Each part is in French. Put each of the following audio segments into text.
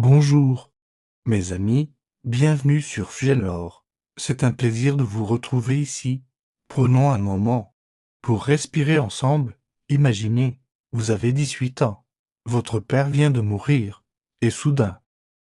Bonjour, mes amis, bienvenue sur Fuelor. C'est un plaisir de vous retrouver ici. Prenons un moment pour respirer ensemble. Imaginez, vous avez 18 ans. Votre père vient de mourir. Et soudain,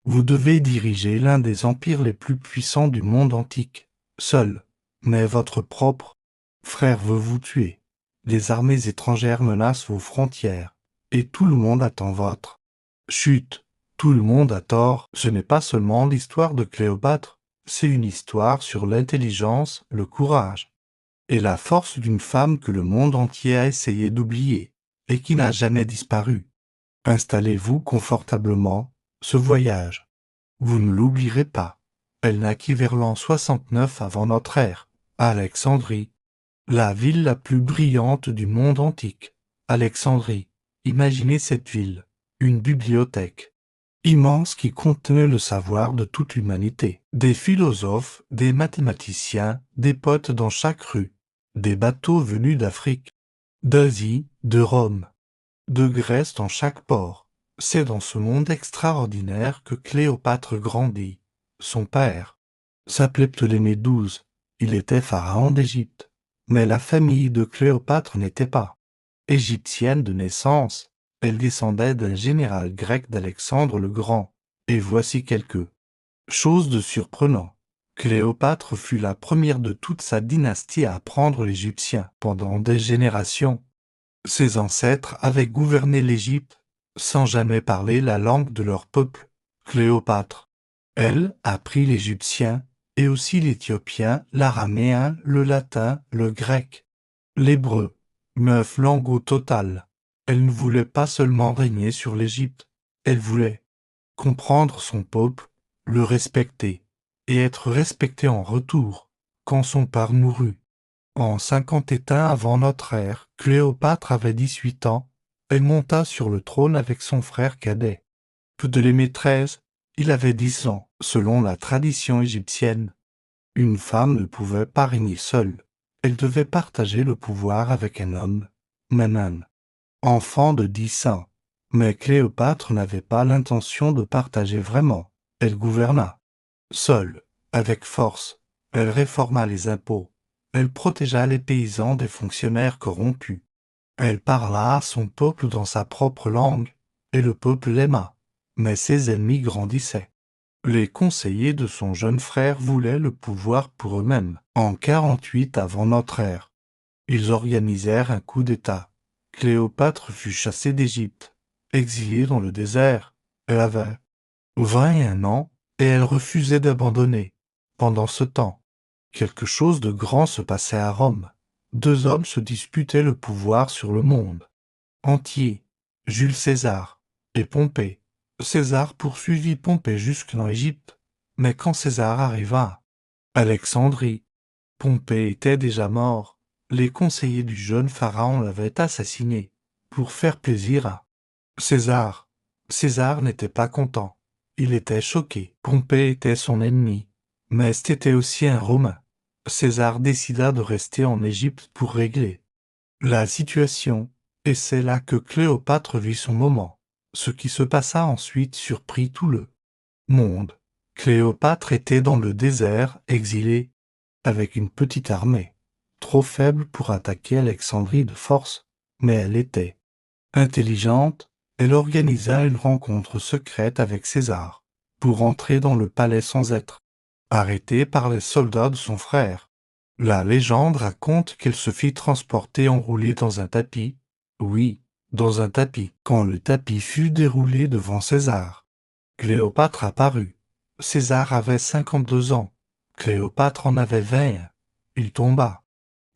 vous devez diriger l'un des empires les plus puissants du monde antique. Seul, mais votre propre frère veut vous tuer. Les armées étrangères menacent vos frontières. Et tout le monde attend votre chute. Tout le monde a tort, ce n'est pas seulement l'histoire de Cléopâtre, c'est une histoire sur l'intelligence, le courage et la force d'une femme que le monde entier a essayé d'oublier et qui n'a jamais disparu. Installez-vous confortablement, ce voyage. Vous ne l'oublierez pas. Elle naquit vers l'an 69 avant notre ère, à Alexandrie, la ville la plus brillante du monde antique. Alexandrie, imaginez cette ville, une bibliothèque immense qui contenait le savoir de toute l'humanité. Des philosophes, des mathématiciens, des potes dans chaque rue, des bateaux venus d'Afrique, d'Asie, de Rome, de Grèce dans chaque port. C'est dans ce monde extraordinaire que Cléopâtre grandit. Son père s'appelait Ptolémée XII. Il était pharaon d'Égypte. Mais la famille de Cléopâtre n'était pas égyptienne de naissance. Elle descendait d'un général grec d'Alexandre le Grand. Et voici quelque chose de surprenant. Cléopâtre fut la première de toute sa dynastie à apprendre l'égyptien. Pendant des générations, ses ancêtres avaient gouverné l'Égypte sans jamais parler la langue de leur peuple. Cléopâtre, elle, apprit l'égyptien et aussi l'éthiopien, l'araméen, le latin, le grec, l'hébreu. 9 langues au total. Elle ne voulait pas seulement régner sur l'Égypte, elle voulait comprendre son peuple, le respecter, et être respectée en retour. Quand son père mourut, en 51 avant notre ère, Cléopâtre avait 18 ans, elle monta sur le trône avec son frère cadet. Ptolémée XIII, il avait 10 ans, selon la tradition égyptienne. Une femme ne pouvait pas régner seule. Elle devait partager le pouvoir avec un homme, même un enfant de 10 ans. Mais Cléopâtre n'avait pas l'intention de partager vraiment. Elle gouverna seule, avec force. Elle réforma les impôts. Elle protégea les paysans des fonctionnaires corrompus. Elle parla à son peuple dans sa propre langue, et le peuple l'aima. Mais ses ennemis grandissaient. Les conseillers de son jeune frère voulaient le pouvoir pour eux-mêmes. En 48 avant notre ère, ils organisèrent un coup d'État. Cléopâtre fut chassée d'Égypte, exilée dans le désert. Elle avait 21 ans et elle refusait d'abandonner. Pendant ce temps, quelque chose de grand se passait à Rome. 2 hommes se disputaient le pouvoir sur le monde entier, Jules César et Pompée. César poursuivit Pompée jusqu'en Égypte, mais quand César arriva à Alexandrie, Pompée était déjà mort. Les conseillers du jeune pharaon l'avaient assassiné pour faire plaisir à César. César n'était pas content. Il était choqué. Pompée était son ennemi, mais c'était aussi un Romain. César décida de rester en Égypte pour régler la situation, et c'est là que Cléopâtre vit son moment. Ce qui se passa ensuite surprit tout le monde. Cléopâtre était dans le désert, exilée, avec une petite armée, trop faible pour attaquer Alexandrie de force, mais elle était intelligente. Elle organisa une rencontre secrète avec César, pour entrer dans le palais sans être arrêtée par les soldats de son frère. La légende raconte qu'elle se fit transporter enroulée dans un tapis. Oui, dans un tapis. Quand le tapis fut déroulé devant César, Cléopâtre apparut. César avait 52 ans. Cléopâtre en avait 21. Il tomba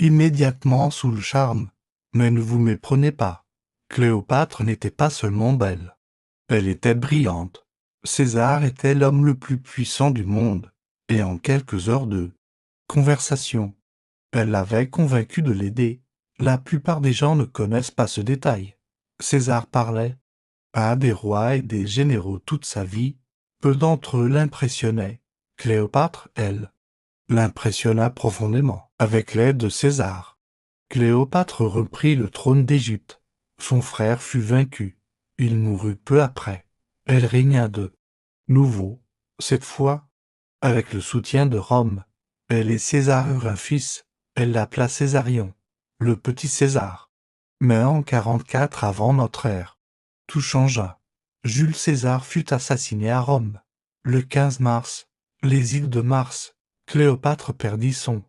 immédiatement sous le charme. Mais ne vous méprenez pas. Cléopâtre n'était pas seulement belle. Elle était brillante. César était l'homme le plus puissant du monde. Et en quelques heures de conversation, elle l'avait convaincu de l'aider. La plupart des gens ne connaissent pas ce détail. César parlait à des rois et des généraux toute sa vie. Peu d'entre eux l'impressionnaient. Cléopâtre, elle, l'impressionna profondément. Avec l'aide de César, Cléopâtre reprit le trône d'Égypte. Son frère fut vaincu. Il mourut peu après. Elle régna 2 nouveau, cette fois, avec le soutien de Rome. Elle et César eurent un fils, elle l'appela Césarion, le petit César. Mais en 44 avant notre ère, tout changea. Jules César fut assassiné à Rome. Le 15 mars, les îles de Mars, Cléopâtre perdit son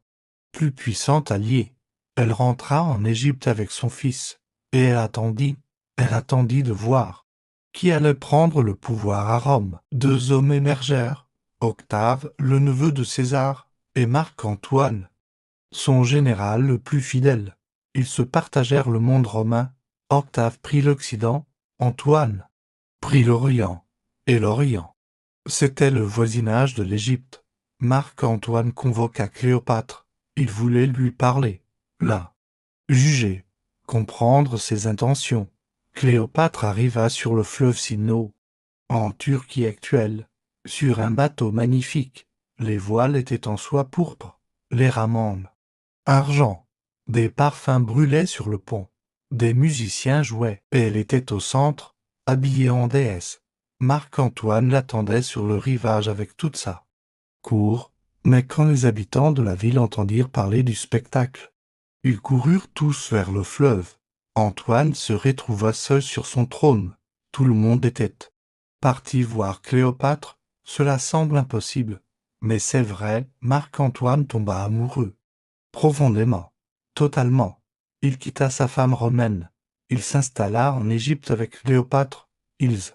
plus puissant allié. Elle rentra en Égypte avec son fils, et elle attendit de voir qui allait prendre le pouvoir à Rome. Deux hommes émergèrent, Octave, le neveu de César, et Marc-Antoine, son général le plus fidèle. Ils se partagèrent le monde romain. Octave prit l'Occident, Antoine prit l'Orient, et l'Orient. C'était le voisinage de l'Égypte. Marc-Antoine convoqua Cléopâtre. Il voulait lui parler, la juger, comprendre ses intentions. Cléopâtre arriva sur le fleuve Sino, en Turquie actuelle, sur un bateau magnifique. Les voiles étaient en soie pourpre, les rameaux argent. Des parfums brûlaient sur le pont. Des musiciens jouaient, et elle était au centre, habillée en déesse. Marc-Antoine l'attendait sur le rivage avec toute sa cour, mais quand les habitants de la ville entendirent parler du spectacle, ils coururent tous vers le fleuve. Antoine se retrouva seul sur son trône. Tout le monde était parti voir Cléopâtre. Cela semble impossible, mais c'est vrai, Marc-Antoine tomba amoureux. Profondément, totalement. Il quitta sa femme romaine. Il s'installa en Égypte avec Cléopâtre. Ils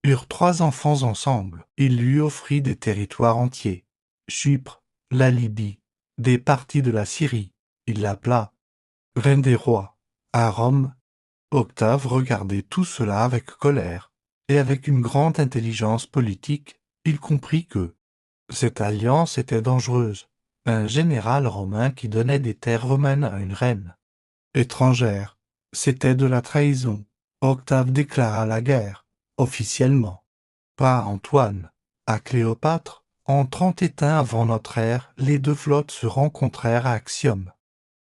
eurent 3 enfants ensemble. Il lui offrit des territoires entiers. Chypre, la Libye, des parties de la Syrie. Il l'appela reine des rois. À Rome, Octave regardait tout cela avec colère, et avec une grande intelligence politique, il comprit que cette alliance était dangereuse. Un général romain qui donnait des terres romaines à une reine étrangère, c'était de la trahison. Octave déclara la guerre, officiellement. Pas à Antoine, à Cléopâtre. En 31 avant notre ère, les deux flottes se rencontrèrent à Actium.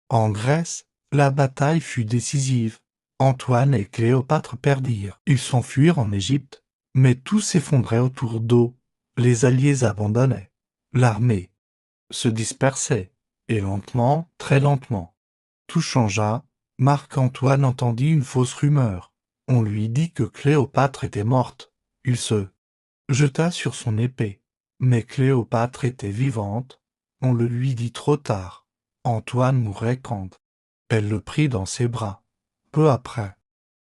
En Grèce, la bataille fut décisive. Antoine et Cléopâtre perdirent. Ils s'enfuirent en Égypte, mais tout s'effondrait autour d'eux. Les alliés abandonnaient. L'armée se dispersait, et lentement, très lentement. Tout changea. Marc-Antoine entendit une fausse rumeur. On lui dit que Cléopâtre était morte. Il se jeta sur son épée. Mais Cléopâtre était vivante. On le lui dit trop tard. Antoine mourait quand elle le prit dans ses bras. Peu après,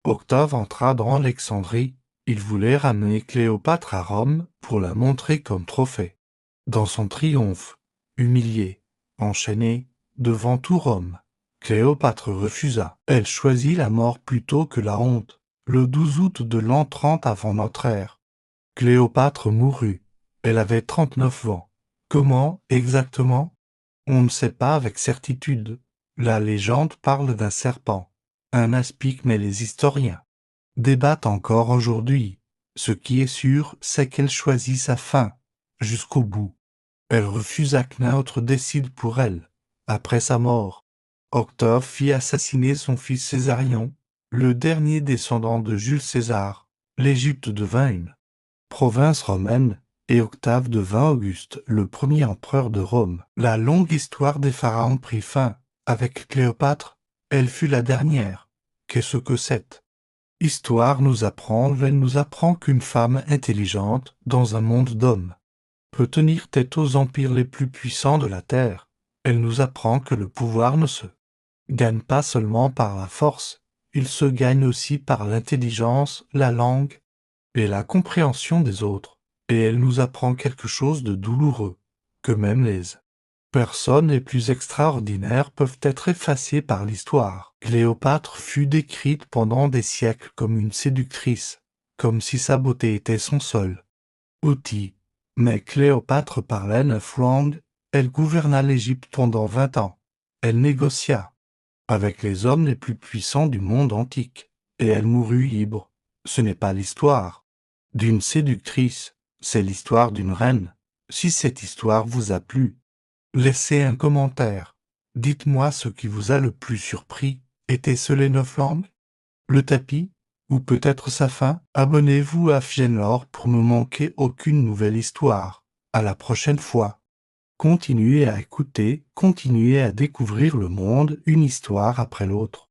Octave entra dans Alexandrie. Il voulait ramener Cléopâtre à Rome pour la montrer comme trophée. Dans son triomphe, humilié, enchaîné, devant tout Rome, Cléopâtre refusa. Elle choisit la mort plutôt que la honte. Le 12 août de l'an 30 avant notre ère, Cléopâtre mourut. Elle avait 39 ans. Comment exactement? On ne sait pas avec certitude. La légende parle d'un serpent, un aspic, mais les historiens débattent encore aujourd'hui. Ce qui est sûr, c'est qu'elle choisit sa fin, jusqu'au bout. Elle refusa qu'un autre décide pour elle. Après sa mort, Octave fit assassiner son fils Césarion, le dernier descendant de Jules César. L'Égypte devint une province romaine, et Octave devint Auguste, le premier empereur de Rome. La longue histoire des pharaons prit fin. Avec Cléopâtre, elle fut la dernière. Qu'est-ce que cette histoire nous apprend? Elle nous apprend qu'une femme intelligente, dans un monde d'hommes, peut tenir tête aux empires les plus puissants de la terre. Elle nous apprend que le pouvoir ne se gagne pas seulement par la force, il se gagne aussi par l'intelligence, la langue et la compréhension des autres. Et elle nous apprend quelque chose de douloureux, que même les personnes les plus extraordinaires peuvent être effacées par l'histoire. Cléopâtre fut décrite pendant des siècles comme une séductrice, comme si sa beauté était son seul outil. Mais Cléopâtre parlait 9 langues, elle gouverna l'Égypte pendant 20 ans. Elle négocia avec les hommes les plus puissants du monde antique, et elle mourut libre. Ce n'est pas l'histoire d'une séductrice, c'est l'histoire d'une reine. Si cette histoire vous a plu, laissez un commentaire. Dites-moi ce qui vous a le plus surpris. Étaient-ce les 9 langues? Le tapis? ou peut-être sa fin. Abonnez-vous à Fjenlore pour ne manquer aucune nouvelle histoire. À la prochaine fois. Continuez à écouter, continuez à découvrir le monde, une histoire après l'autre.